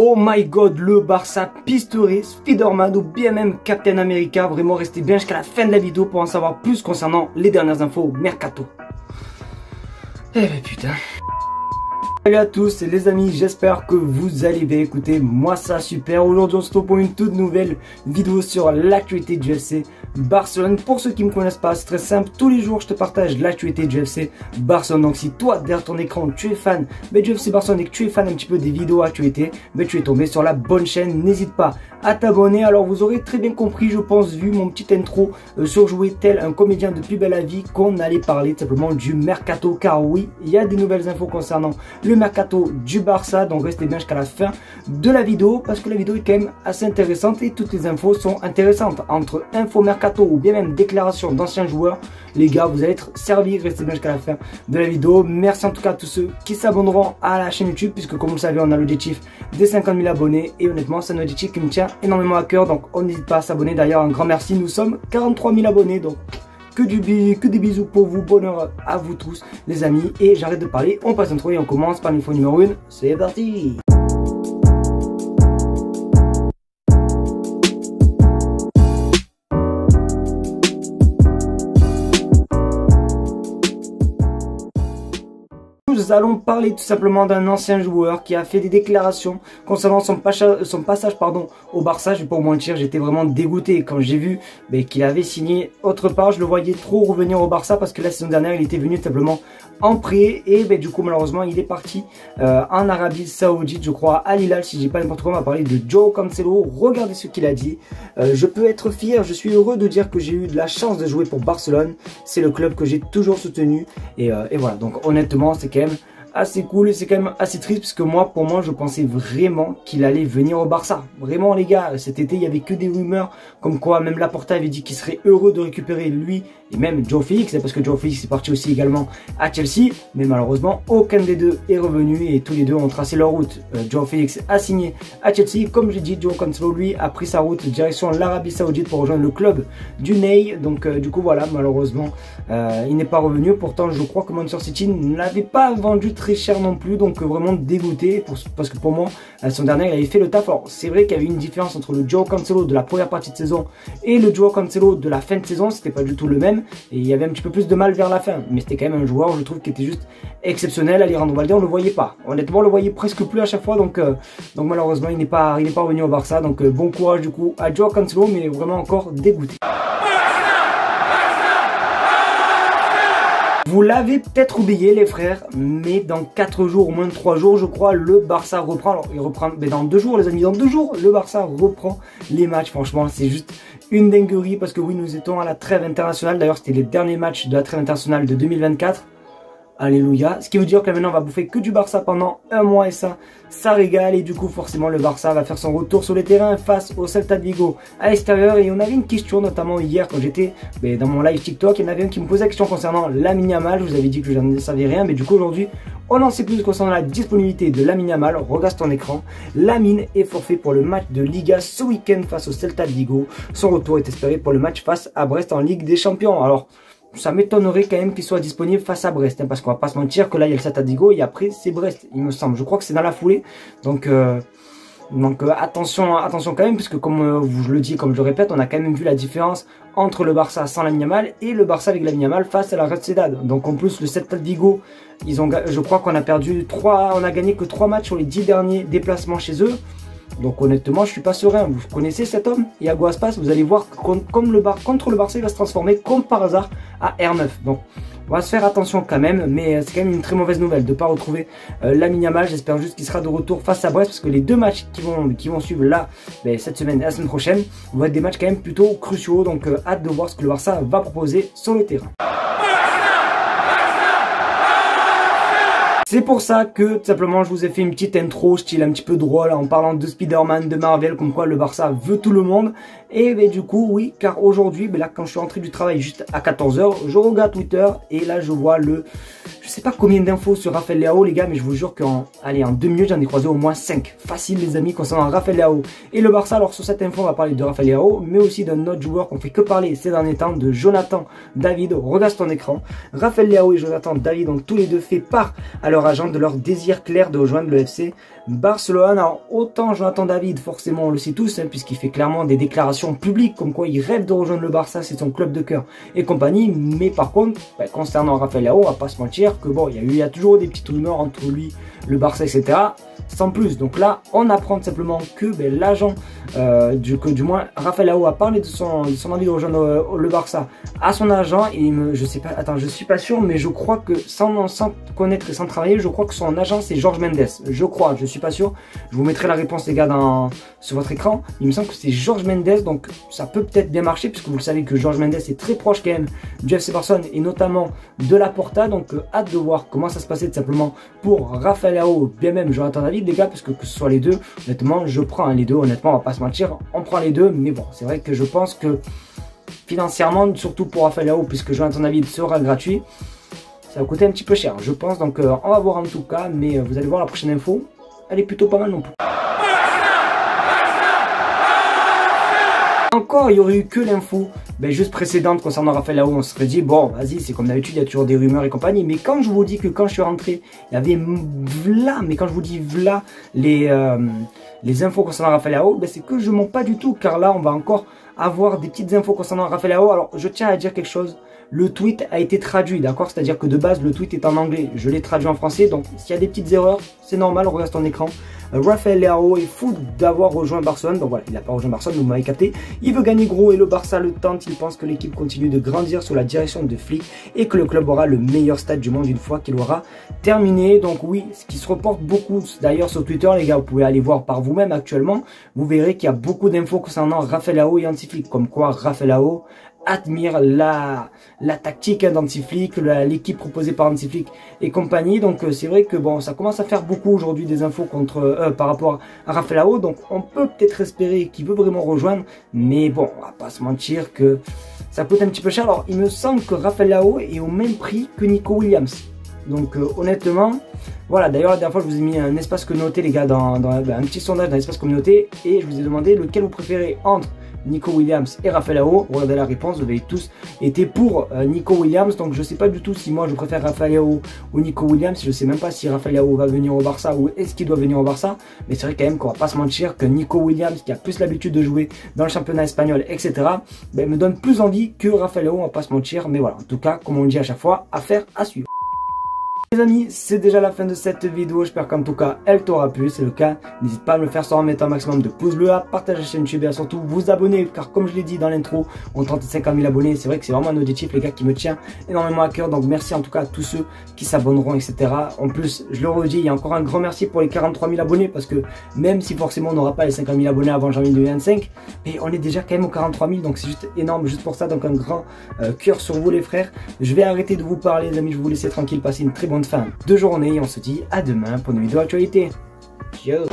Oh my god, le Barça pisterait Spider-Man ou bien même Captain America. Vraiment, restez bien jusqu'à la fin de la vidéo pour en savoir plus concernant les dernières infos Mercato. Eh ben putain. Salut à tous les amis, j'espère que vous allez bien. Écoutez, moi ça super. Aujourd'hui on se retrouve pour une toute nouvelle vidéo sur l'actualité du FC Barcelone. Pour ceux qui ne me connaissent pas, c'est très simple. Tous les jours je te partage l'actualité du FC Barcelone. Donc si toi derrière ton écran tu es fan du FC Barcelone et que tu es fan un petit peu des vidéos actualité, tu es tombé sur la bonne chaîne. N'hésite pas à t'abonner. Alors vous aurez très bien compris, je pense, vu mon petit intro sur jouer tel un comédien de Plus belle la vie, qu'on allait parler tout simplement du Mercato. Car oui, il y a des nouvelles infos concernant le Mercato du Barça, donc restez bien jusqu'à la fin de la vidéo parce que la vidéo est quand même assez intéressante et toutes les infos sont intéressantes. Entre info Mercato ou bien même déclaration d'anciens joueurs, les gars, vous allez être servis. Restez bien jusqu'à la fin de la vidéo. Merci en tout cas à tous ceux qui s'abonneront à la chaîne YouTube, puisque comme vous le savez, on a l'objectif des 50 000 abonnés et honnêtement c'est un objectif qui me tient énormément à cœur, donc on n'hésite pas à s'abonner. D'ailleurs un grand merci, nous sommes 43 000 abonnés, donc que des bisous pour vous, bonheur à vous tous les amis, et j'arrête de parler, on passe l'intro et on commence par l'info numéro 1, c'est parti. Nous allons parler tout simplement d'un ancien joueur qui a fait des déclarations concernant son passage au Barça. Je vais pas vous mentir, j'étais vraiment dégoûté quand j'ai vu qu'il avait signé autre part. Je le voyais trop revenir au Barça parce que la saison dernière il était venu tout simplement en prêt et du coup malheureusement il est parti en Arabie Saoudite, je crois à Al Hilal, si j'ai pas n'importe quoi. On va parler de Joao Cancelo. Regardez ce qu'il a dit. Je peux être fier, je suis heureux de dire que j'ai eu de la chance de jouer pour Barcelone. C'est le club que j'ai toujours soutenu et voilà, donc honnêtement c'est quand même assez cool et c'est quand même assez triste parce que pour moi je pensais vraiment qu'il allait venir au Barça. Vraiment les gars, cet été il y avait que des rumeurs comme quoi même Laporta avait dit qu'il serait heureux de récupérer lui et même Joao Félix, parce que Joao Félix est parti aussi également à Chelsea, mais malheureusement aucun des deux est revenu et tous les deux ont tracé leur route. Joao Félix a signé à Chelsea, comme j'ai dit, Joao Cancelo lui a pris sa route direction l'Arabie Saoudite pour rejoindre le club du Ney. Donc du coup voilà, malheureusement il n'est pas revenu. Pourtant je crois que Manchester City ne l'avait pas vendu très cher non plus, donc vraiment dégoûté parce que pour moi son dernier il avait fait le taf. Alors c'est vrai qu'il y avait une différence entre le Joao Cancelo de la première partie de saison et le Joao Cancelo de la fin de saison, c'était pas du tout le même et il y avait un petit peu plus de mal vers la fin, mais c'était quand même un joueur je trouve qui était juste exceptionnel. Alejandro Balde on le voyait pas, honnêtement on le voyait presque plus à chaque fois, donc malheureusement il n'est pas revenu au Barça. Donc bon courage du coup à Joao Cancelo, mais vraiment encore dégoûté. Vous l'avez peut-être oublié les frères, mais dans 4 jours, au moins 3 jours je crois, le Barça reprend. Alors il reprend, mais dans 2 jours les amis, dans 2 jours le Barça reprend les matchs. Franchement c'est juste une dinguerie parce que oui, nous étions à la trêve internationale. D'ailleurs c'était les derniers matchs de la trêve internationale de 2024. Alléluia. Ce qui veut dire que maintenant on va bouffer que du Barça pendant un mois et ça régale. Et du coup forcément le Barça va faire son retour sur les terrains face au Celta de Vigo à l'extérieur. Et on avait une question notamment hier quand j'étais dans mon live TikTok, il y en avait un qui me posait la question concernant Lamine Yamal. Je vous avais dit que je n'en savais rien, mais du coup aujourd'hui on en sait plus concernant la disponibilité de Lamine Yamal. Regarde ton écran, Lamine est forfait pour le match de Liga ce week-end face au Celta de Vigo. Son retour est espéré pour le match face à Brest en Ligue des Champions. Alors ça m'étonnerait quand même qu'il soit disponible face à Brest, parce qu'on va pas se mentir que là il y a le Celta de Vigo et après c'est Brest, il me semble. Je crois que c'est dans la foulée, donc attention quand même, puisque comme je le dis, comme je le répète, on a quand même vu la différence entre le Barça sans Lamine Yamal et le Barça avec Lamine Yamal face à la Real Sociedad. Donc en plus le Celta de Vigo, je crois qu'on a gagné que 3 matchs sur les 10 derniers déplacements chez eux. Donc honnêtement je suis pas serein. Vous connaissez cet homme, Iago Aspas, vous allez voir contre le Barça il va se transformer comme par hasard à R9. Donc on va se faire attention quand même, mais c'est quand même une très mauvaise nouvelle de ne pas retrouver Lamine Yamal. J'espère juste qu'il sera de retour face à Brest, parce que les 2 matchs qui vont suivre là cette semaine et la semaine prochaine vont être des matchs quand même plutôt cruciaux. Donc hâte de voir ce que le Barça va proposer sur le terrain. C'est pour ça que tout simplement je vous ai fait une petite intro style un petit peu drôle en parlant de Spider-Man, de Marvel, comme quoi le Barça veut tout le monde. Et du coup oui, car aujourd'hui là quand je suis rentré du travail juste à 14 h, je regarde Twitter et là je vois je sais pas combien d'infos sur Rafael Leao les gars, mais je vous jure qu'en 2 minutes j'en ai croisé au moins 5 facile les amis concernant Rafael Leao et le Barça. Alors sur cette info on va parler de Rafael Leao, mais aussi d'un autre joueur qu'on fait que parler ces derniers temps, de Jonathan David. Regarde ton écran, Rafael Leao et Jonathan David ont tous les deux fait part à leur leur agent de leur désir clair de rejoindre le FC Barcelone. Alors autant Jonathan David, forcément on le sait tous, hein, puisqu'il fait clairement des déclarations publiques comme quoi il rêve de rejoindre le Barça, c'est son club de cœur et compagnie. Mais par contre, concernant Rafael Leao, on va pas se mentir que bon, il y a toujours des petites rumeurs entre lui, le Barça, etc. Sans plus. Donc là, on apprend tout simplement que l'agent, du moins Rafael Leao a parlé de son envie de rejoindre le Barça à son agent. Et je sais pas, attends, je suis pas sûr, mais je crois que sans connaître et sans travailler, je crois que son agent c'est Jorge Mendes. Je crois, je suis pas sûr. Je vous mettrai la réponse les gars sur votre écran. Il me semble que c'est Jorge Mendes, donc ça peut peut-être bien marcher puisque vous le savez que Jorge Mendes est très proche quand même du FC Barcelone et notamment de Laporta. Donc hâte de voir comment ça se passait tout simplement pour Rafael Leao, bien même Jonathan David les gars, parce que ce soit les deux, honnêtement je prends les deux, honnêtement on va pas se mentir, on prend les deux. Mais bon, c'est vrai que je pense que financièrement, surtout pour Rafael Leao, puisque Jonathan David sera gratuit, ça va coûter un petit peu cher je pense. Donc on va voir en tout cas, mais vous allez voir la prochaine info, elle est plutôt pas mal non plus. Encore, il n'y aurait eu que l'info juste précédente concernant Rafael Leao. On se serait dit, bon, vas-y, c'est comme d'habitude, il y a toujours des rumeurs et compagnie. Mais quand je vous dis que quand je suis rentré, il y avait v'là, mais quand je vous dis v'là les infos concernant Rafael Leao, c'est que je mens pas du tout. Car là, on va encore avoir des petites infos concernant Rafael Leao. Alors, je tiens à dire quelque chose. Le tweet a été traduit, d'accord? C'est-à-dire que de base, le tweet est en anglais. Je l'ai traduit en français. Donc, s'il y a des petites erreurs, c'est normal, on regarde ton écran. Rafael Leao est fou d'avoir rejoint Barcelone. Donc voilà, il n'a pas rejoint Barcelone, vous m'avez capté. Il veut gagner gros et le Barça le tente. Il pense que l'équipe continue de grandir sous la direction de Flick et que le club aura le meilleur stade du monde une fois qu'il aura terminé. Donc oui, ce qui se reporte beaucoup d'ailleurs sur Twitter, les gars, vous pouvez aller voir par vous-même actuellement. Vous verrez qu'il y a beaucoup d'infos concernant Rafael Leao et Hansi Flick. Comme quoi Rafael Leao admire la tactique d'Hansi Flick, l'équipe proposée par Hansi Flick et compagnie. Donc c'est vrai que bon, ça commence à faire beaucoup aujourd'hui des infos par rapport à Rafael Leao. Donc on peut peut-être espérer qu'il veut vraiment rejoindre, mais bon, on va pas se mentir que ça coûte un petit peu cher. Alors il me semble que Rafael Leao est au même prix que Nico Williams. Donc honnêtement, voilà, d'ailleurs la dernière fois je vous ai mis un espace communauté les gars, dans un petit sondage dans l'espace communauté, et je vous ai demandé lequel vous préférez entre Nico Williams et Rafael Leao. Regardez la réponse, vous avez tous été pour Nico Williams. Donc je sais pas du tout si moi je préfère Rafael Leao ou Nico Williams. Je sais même pas si Rafael Leao va venir au Barça ou est-ce qu'il doit venir au Barça. Mais c'est vrai quand même qu'on va pas se mentir que Nico Williams, qui a plus l'habitude de jouer dans le championnat espagnol, etc., me donne plus envie que Rafael Leao, on va pas se mentir. Mais voilà, en tout cas, comme on le dit à chaque fois, affaire à suivre. Les amis, c'est déjà la fin de cette vidéo, j'espère qu'en tout cas elle t'aura plu. Si c'est le cas, n'hésite pas à me le faire savoir en mettant un maximum de pouces bleus, à partager la chaîne YouTube et à surtout vous abonner, car comme je l'ai dit dans l'intro, on tente 50 000 abonnés. C'est vrai que c'est vraiment un objectif les gars qui me tient énormément à cœur, donc merci en tout cas à tous ceux qui s'abonneront, etc. En plus, je le redis, il y a encore un grand merci pour les 43 000 abonnés, parce que même si forcément on n'aura pas les 50 000 abonnés avant janvier 2025, mais on est déjà quand même aux 43 000, donc c'est juste énorme, juste pour ça. Donc un grand cœur sur vous les frères. Je vais arrêter de vous parler les amis, je vais vous laisser tranquille, passer une très bonne fin de journée et on se dit à demain pour une vidéo actualité. Ciao.